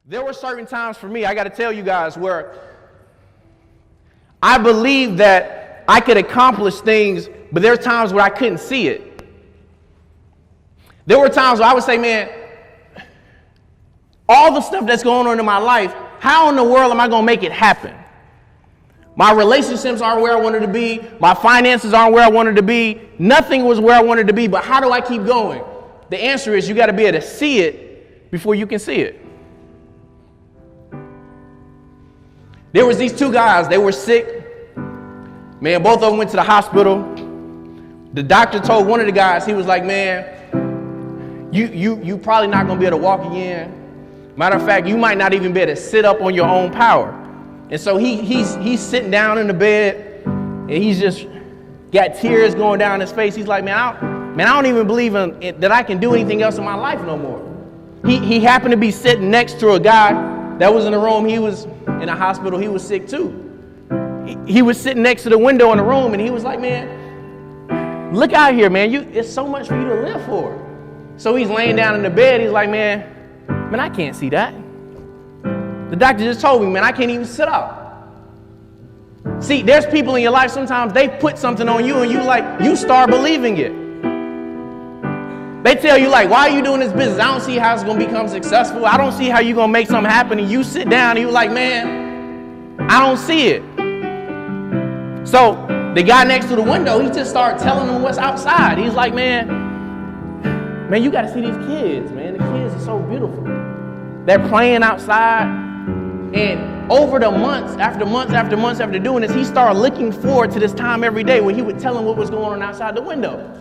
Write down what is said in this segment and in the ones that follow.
There were certain times for me, I got to tell you guys, where I believed that I could accomplish things, but there are times where I couldn't see it. There were times where I would say, man, all the stuff that's going on in my life, how in the world am I going to make it happen? My relationships aren't where I wanted to be. My finances aren't where I wanted to be. Nothing was where I wanted to be, but how do I keep going? The answer is you got to be able to see it before you can see it. There was these two guys, they were sick. Man, both of them went to the hospital. The doctor told one of the guys, he was like, man, you probably not going to be able to walk again. Matter of fact, you might not even be able to sit up on your own power. And so he's sitting down in the bed, and he's just got tears going down his face. He's like, man, I don't even believe that I can do anything else in my life no more. He happened to be sitting next to a guy that was in the room. He was in a hospital. He was sick too. He was sitting next to the window in the room, and he was like, man, look out here, man. It's so much for you to live for. So he's laying down in the bed. He's like, man, I can't see that. The doctor just told me, man, I can't even sit up. See, there's people in your life, sometimes they put something on you and you start believing it. They tell you, like, why are you doing this business? I don't see how it's going to become successful. I don't see how you're going to make something happen. And you sit down and you're like, man, I don't see it. So the guy next to the window, he just started telling them what's outside. He's like, man, you got to see these kids, man. The kids are so beautiful. They're playing outside. And over the months after doing this, he started looking forward to this time every day where he would tell him what was going on outside the window.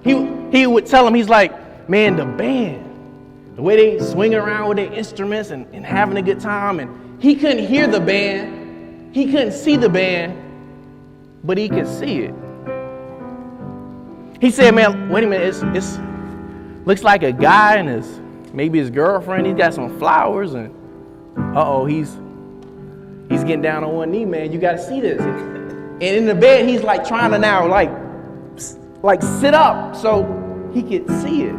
He would tell him, he's like, man, the band, the way they swinging around with their instruments and having a good time. And he couldn't hear the band. He couldn't see the band, but he could see it. He said, man, wait a minute, it's looks like a guy and maybe his girlfriend. He's got some flowers and he's getting down on one knee, man. You got to see this. And in the bed, he's like trying to now like sit up so he could see it.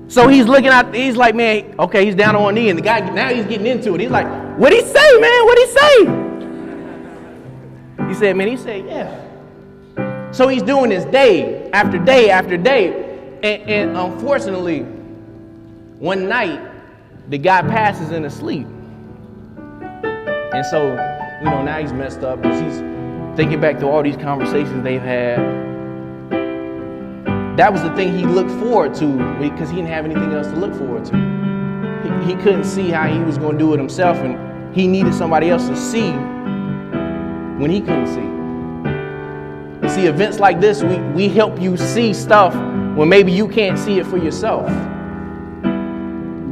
So he's looking out, he's like, man, okay, he's down on one knee, and the guy, now he's getting into it. He's like, what'd he say, man? What'd he say? He said, man, yeah. So he's doing this day after day after day. And unfortunately, one night, the guy passes in asleep. And so, now he's messed up because he's thinking back to all these conversations they've had. That was the thing he looked forward to because he didn't have anything else to look forward to. He couldn't see how he was going to do it himself, and he needed somebody else to see when he couldn't see. You see, events like this, we help you see stuff when maybe you can't see it for yourself.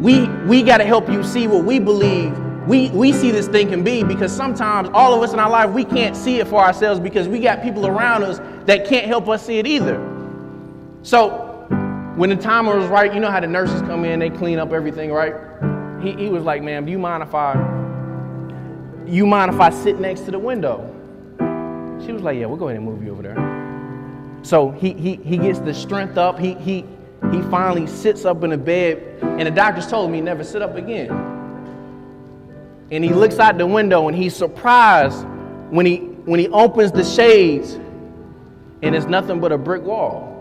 We got to help you see what we believe we see this thing can be, because sometimes all of us in our life, we can't see it for ourselves because we got people around us that can't help us see it either. So when the timer was right, you know how the nurses come in, they clean up everything, right? He was like, ma'am, do you mind if I sit next to the window? She was like, yeah, we'll go ahead and move you over there. So he gets the strength up. He finally sits up in the bed, and the doctors told him he'd never sit up again. And he looks out the window, and he's surprised when he opens the shades, and it's nothing but a brick wall.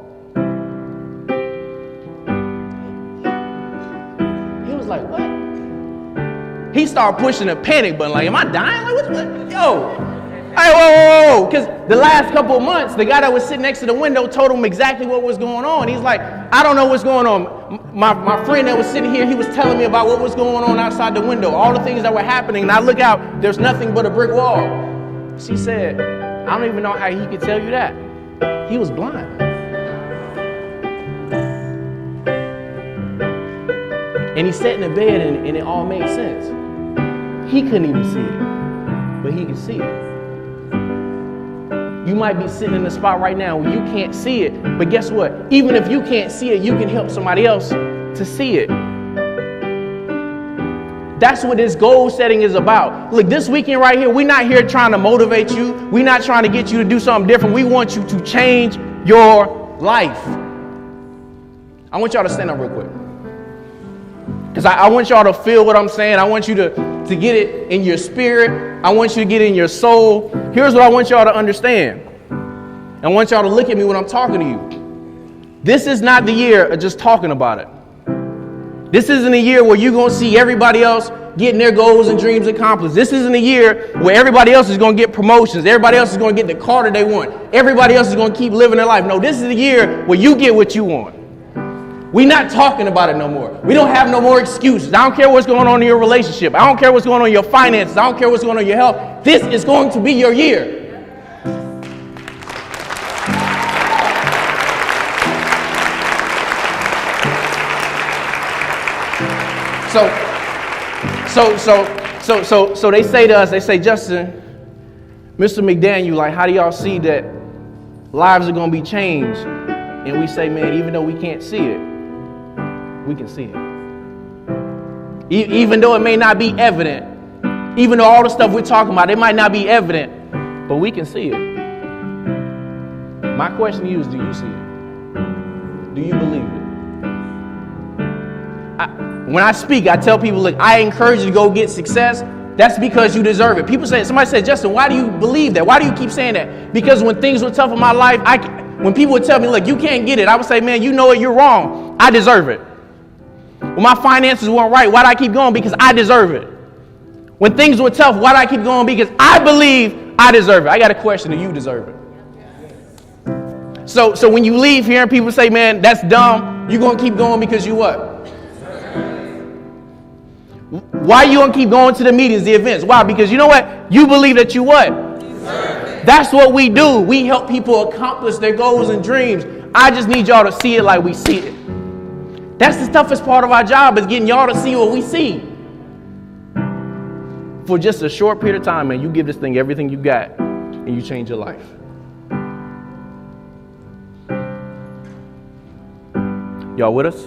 He was like, what? He started pushing a panic button, like, am I dying? Like, what? Yo. Hey, whoa. Because the last couple of months, the guy that was sitting next to the window told him exactly what was going on. He's like, I don't know what's going on. My friend that was sitting here, he was telling me about what was going on outside the window, all the things that were happening. And I look out, there's nothing but a brick wall. She said, I don't even know how he could tell you that. He was blind. And he sat in the bed and it all made sense. He couldn't even see it, but he could see it. You might be sitting in a spot right now where you can't see it, but guess what? Even if you can't see it, you can help somebody else to see it. That's what this goal setting is about. Look, this weekend right here, we're not here trying to motivate you. We're not trying to get you to do something different. We want you to change your life. I want y'all to stand up real quick. Because Because I want y'all to feel what I'm saying. I want you to get it in your spirit. I want you to get it in your soul. Here's what I want y'all to understand. I want y'all to look at me when I'm talking to you. This is not the year of just talking about it. This isn't a year where you're going to see everybody else getting their goals and dreams accomplished. This isn't a year where everybody else is going to get promotions. Everybody else is going to get the car that they want. Everybody else is going to keep living their life. No, this is the year where you get what you want. We're not talking about it no more. We don't have no more excuses. I don't care what's going on in your relationship. I don't care what's going on in your finances. I don't care what's going on in your health. This is going to be your year. So they say to us, they say, Justin, Mr. McDaniel, like, how do y'all see that lives are going to be changed? And we say, man, even though we can't see it, we can see it. Even though it may not be evident, even though all the stuff we're talking about, it might not be evident, but we can see it. My question to you is, do you see it? Do you believe it? When I speak, I tell people, look, I encourage you to go get success. That's because you deserve it. Somebody said, Justin, why do you believe that? Why do you keep saying that? Because when things were tough in my life, when people would tell me, look, you can't get it, I would say, man, you know it, you're wrong. I deserve it. When my finances weren't right, why do I keep going? Because I deserve it. When things were tough, why do I keep going? Because I believe I deserve it. I got a question, do you deserve it? So when you leave here and people say, man, that's dumb, you're going to keep going because you what? Why are you going to keep going to the meetings, the events? Why? Because you know what? You believe that you what? That's what we do. We help people accomplish their goals and dreams. I just need y'all to see it like we see it. That's the toughest part of our job, is getting y'all to see what we see. For just a short period of time, man, you give this thing everything you got and you change your life. Y'all with us?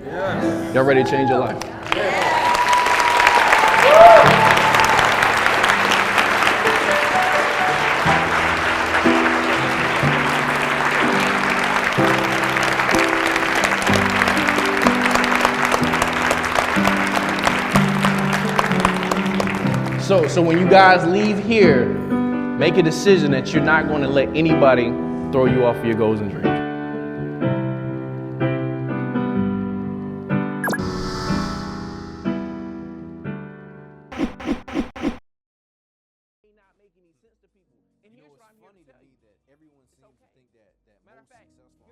Yes. Y'all ready to change your life? Yes. So when you guys leave here, make a decision that you're not going to let anybody throw you off your goals and dreams.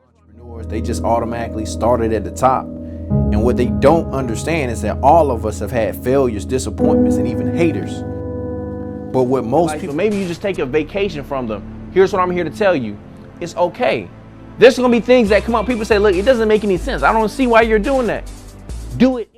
Entrepreneurs, they just automatically started at the top. And what they don't understand is that all of us have had failures, disappointments, and even haters. But what most people, maybe you just take a vacation from them. Here's what I'm here to tell you. It's okay. There's going to be things that come up. People say, look, it doesn't make any sense. I don't see why you're doing that. Do it.